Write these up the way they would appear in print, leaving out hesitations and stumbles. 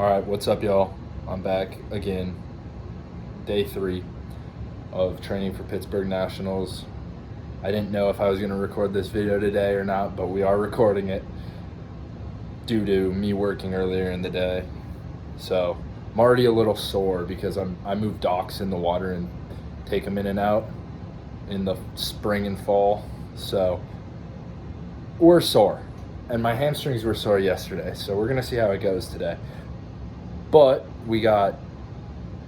All right, what's up, y'all? I'm back again. Day 3 of training for Pittsburgh Nationals. I didn't know if I was going to record this video today or not, but we are recording it due to me working earlier in the day. So I'm already a little sore because I move docks in the water and take them in and out in the spring and fall. So we're sore, and my hamstrings were sore yesterday. So we're going to see how it goes today. But we got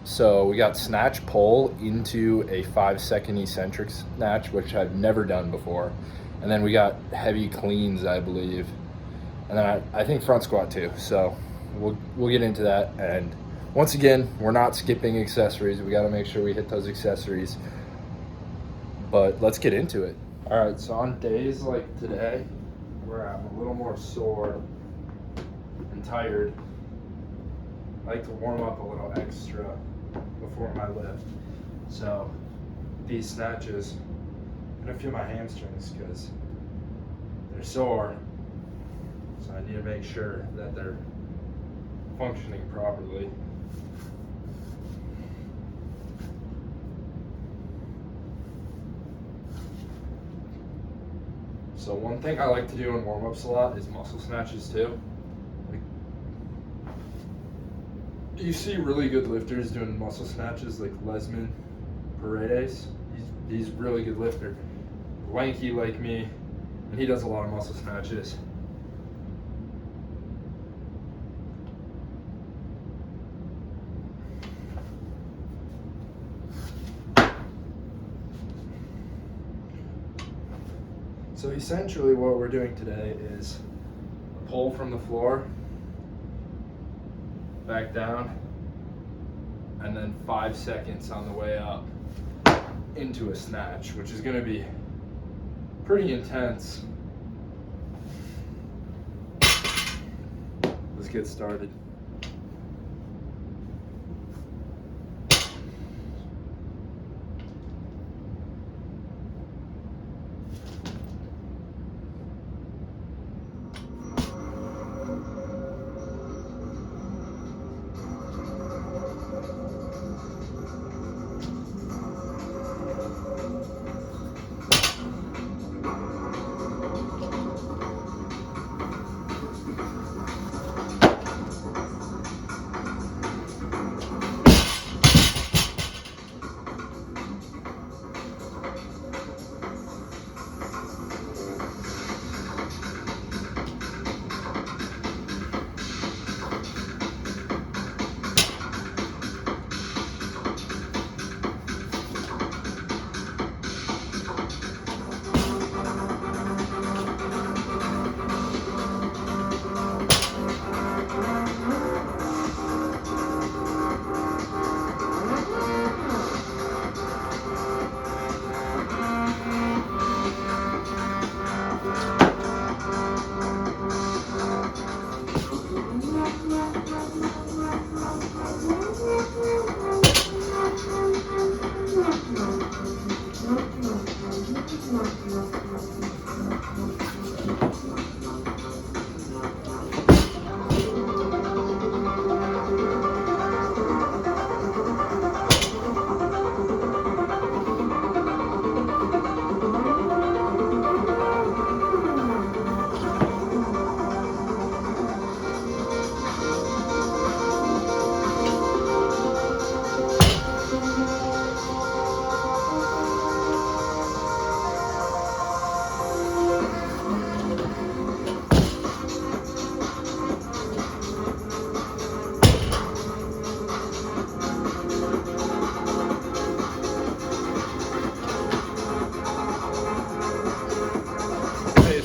snatch pull into a 5-second eccentric snatch, which I've never done before. And then we got heavy cleans, I believe. And then I think front squat too. So we'll get into that. And once again, we're not skipping accessories. We got to make sure we hit those accessories. But let's get into it. All right, so on days like today, where I'm a little more sore and tired, I like to warm up a little extra before my lift. So these snatches, I'm gonna feel my hamstrings because they're sore. So I need to make sure that they're functioning properly. So one thing I like to do in warm-ups a lot is muscle snatches too. You see really good lifters doing muscle snatches like Lesman Paredes. He's really good lifter. Lanky like me, and he does a lot of muscle snatches. So essentially what we're doing today is a pull from the floor, back down, and then 5 seconds on the way up into a snatch, which is going to be pretty intense. Let's get started.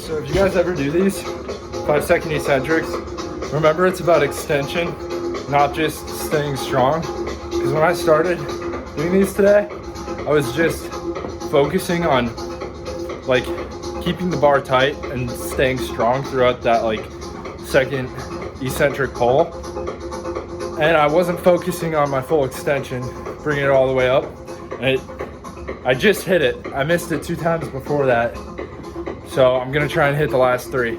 So if you guys ever do these 5-second eccentrics, remember it's about extension, not just staying strong. Because when I started doing these today, I was just focusing on like keeping the bar tight and staying strong throughout that like second eccentric pull. And I wasn't focusing on my full extension, bringing it all the way up. And I just hit it. I missed it 2 times before that. So I'm gonna try and hit the last 3.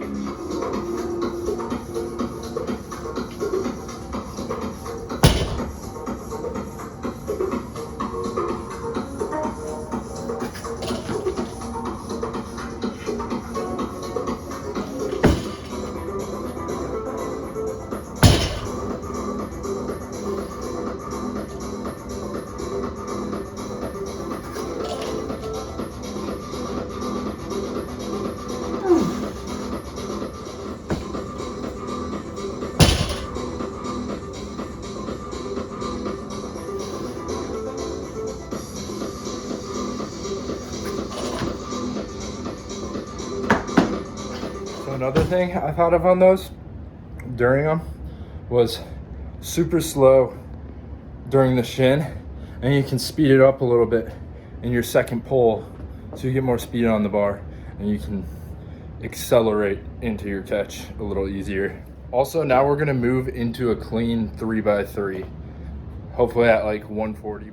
Another thing I thought of on those during them was super slow during the shin, and you can speed it up a little bit in your second pull so you get more speed on the bar and you can accelerate into your catch a little easier. Also, now we're gonna move into a clean 3x3, hopefully at like 140.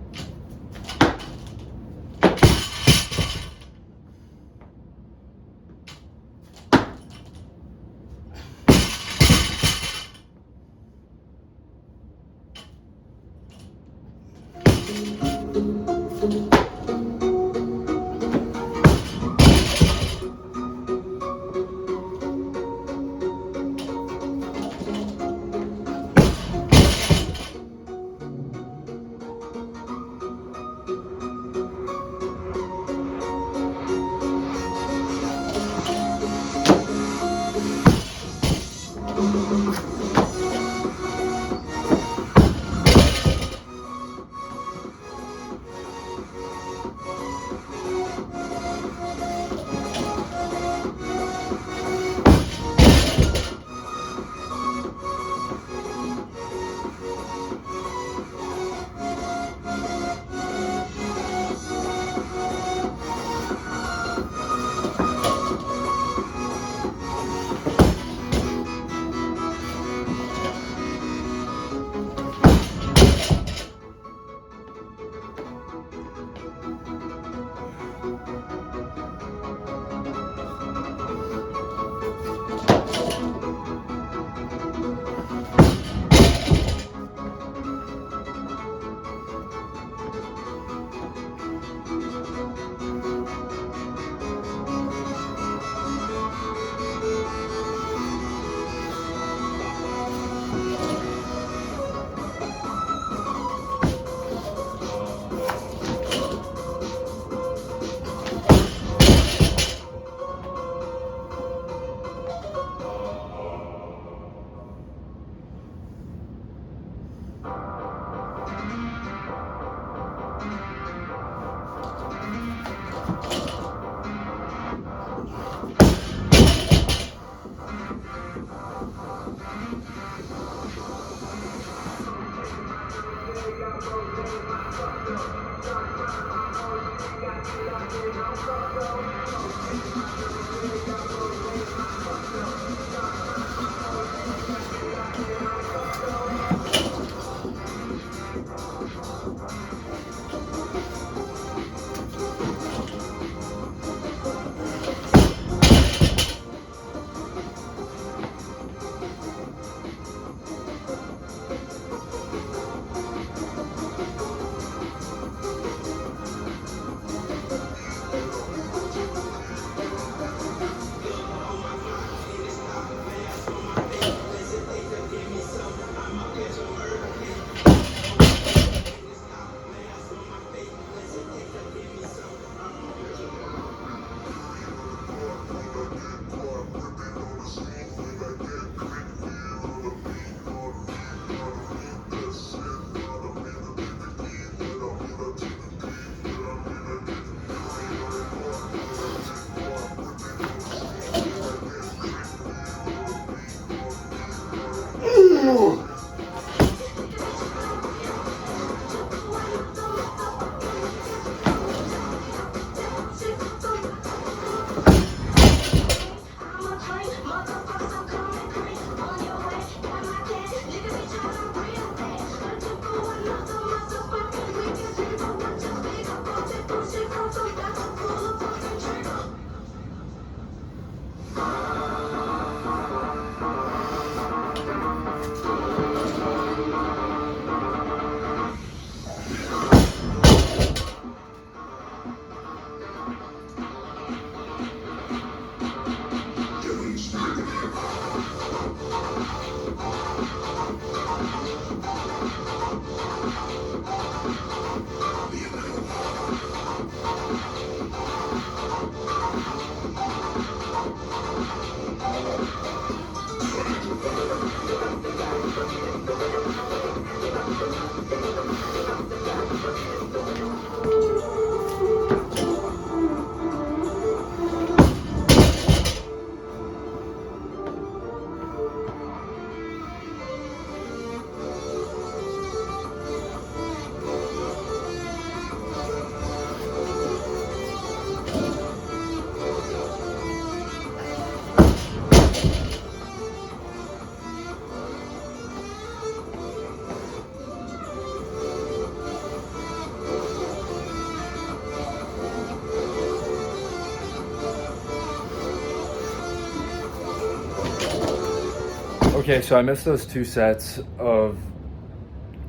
Okay, so I missed those 2 sets of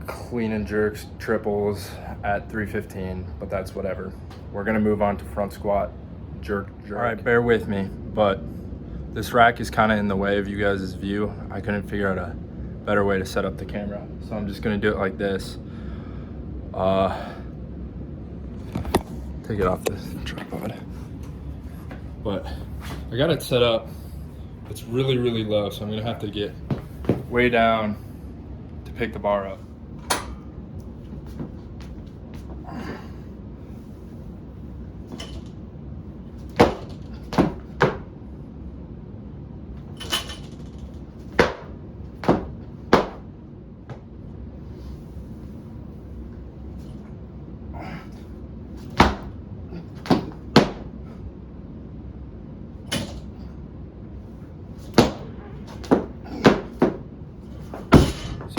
clean and jerks triples at 315, but that's whatever. We're gonna move on to front squat, jerk. All right, bear with me, but this rack is kind of in the way of you guys' view. I couldn't figure out a better way to set up the camera, so I'm just gonna do it like this. Take it off this tripod. But I got it set up. It's really, really low, so I'm gonna have to get way down to pick the bar up.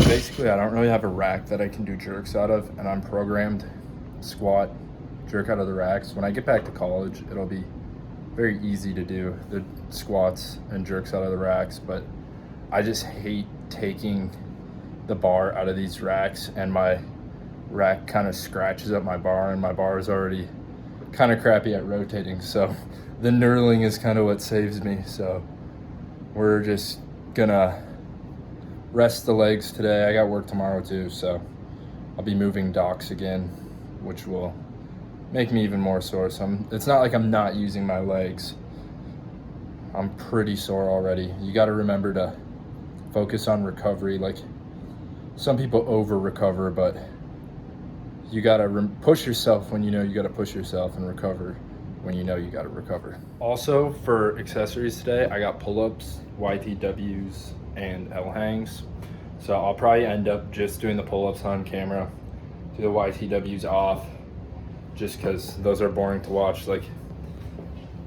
Basically, I don't really have a rack that I can do jerks out of, and I'm programmed squat, jerk out of the racks. When I get back to college, it'll be very easy to do the squats and jerks out of the racks, but I just hate taking the bar out of these racks, and my rack kind of scratches up my bar, and my bar is already kind of crappy at rotating, so the knurling is kind of what saves me. So we're just gonna rest the legs today. I got work tomorrow too, so I'll be moving docks again, which will make me even more sore. So it's not like I'm not using my legs. I'm pretty sore already. You got to remember to focus on recovery. Like, some people over recover, but you got to push yourself when you know you got to push yourself, and recover when you know you got to recover. Also, for accessories today, I got pull-ups, YTWs, and L hangs. So I'll probably end up just doing the pull-ups on camera, do the YTWs off, just because those are boring to watch. Like,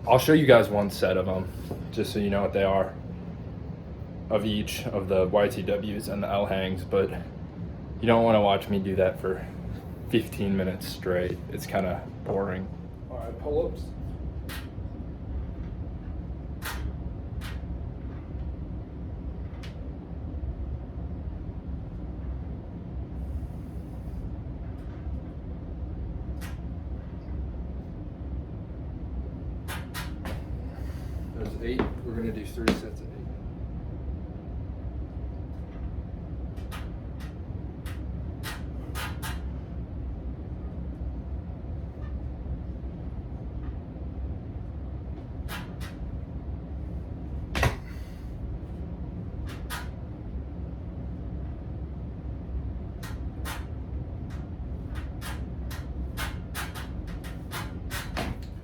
I'll show you guys one set of them, just so you know what they are, of each of the YTWs and the L hangs, but you don't want to watch me do that for 15 minutes straight. It's kind of boring. All right, pull-ups. There's 8. We're gonna do 3 sets of 8.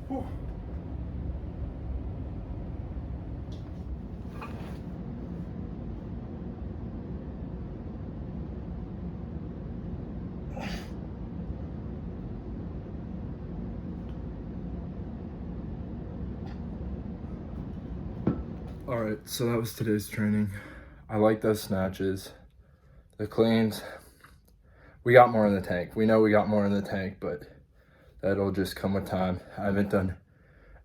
Whew. All right, so that was today's training. I like those snatches. The cleans, we got more in the tank. We know we got more in the tank, but that'll just come with time. I haven't done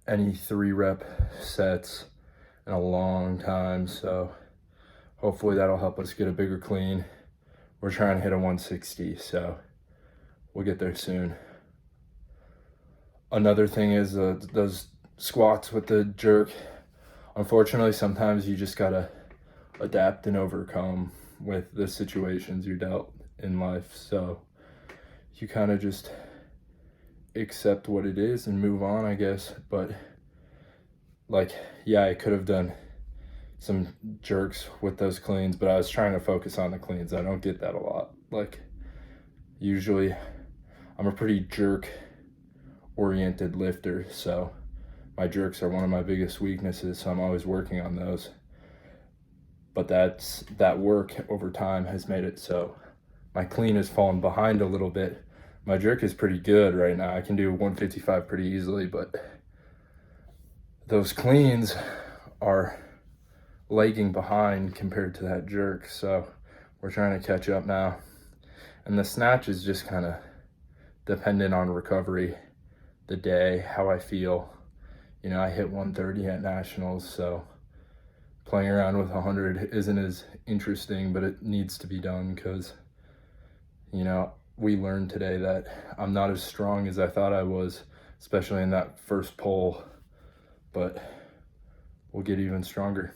any 3-rep sets in a long time, so hopefully that'll help us get a bigger clean. We're trying to hit a 160, so we'll get there soon. Another thing is those squats with the jerk. Unfortunately, sometimes you just gotta adapt and overcome with the situations you're dealt in life. So you kind of just accept what it is and move on, I guess. But like, yeah, I could have done some jerks with those cleans, but I was trying to focus on the cleans. I don't get that a lot. Like, usually I'm a pretty jerk oriented lifter, so my jerks are one of my biggest weaknesses, so I'm always working on those. But that work over time has made it so my clean has fallen behind a little bit. My jerk is pretty good right now. I can do 155 pretty easily, but those cleans are lagging behind compared to that jerk, so we're trying to catch up now. And the snatch is just kind of dependent on recovery, the day, how I feel. You know, I hit 130 at Nationals, so playing around with 100 isn't as interesting, but it needs to be done because, you know, we learned today that I'm not as strong as I thought I was, especially in that first pull, but we'll get even stronger.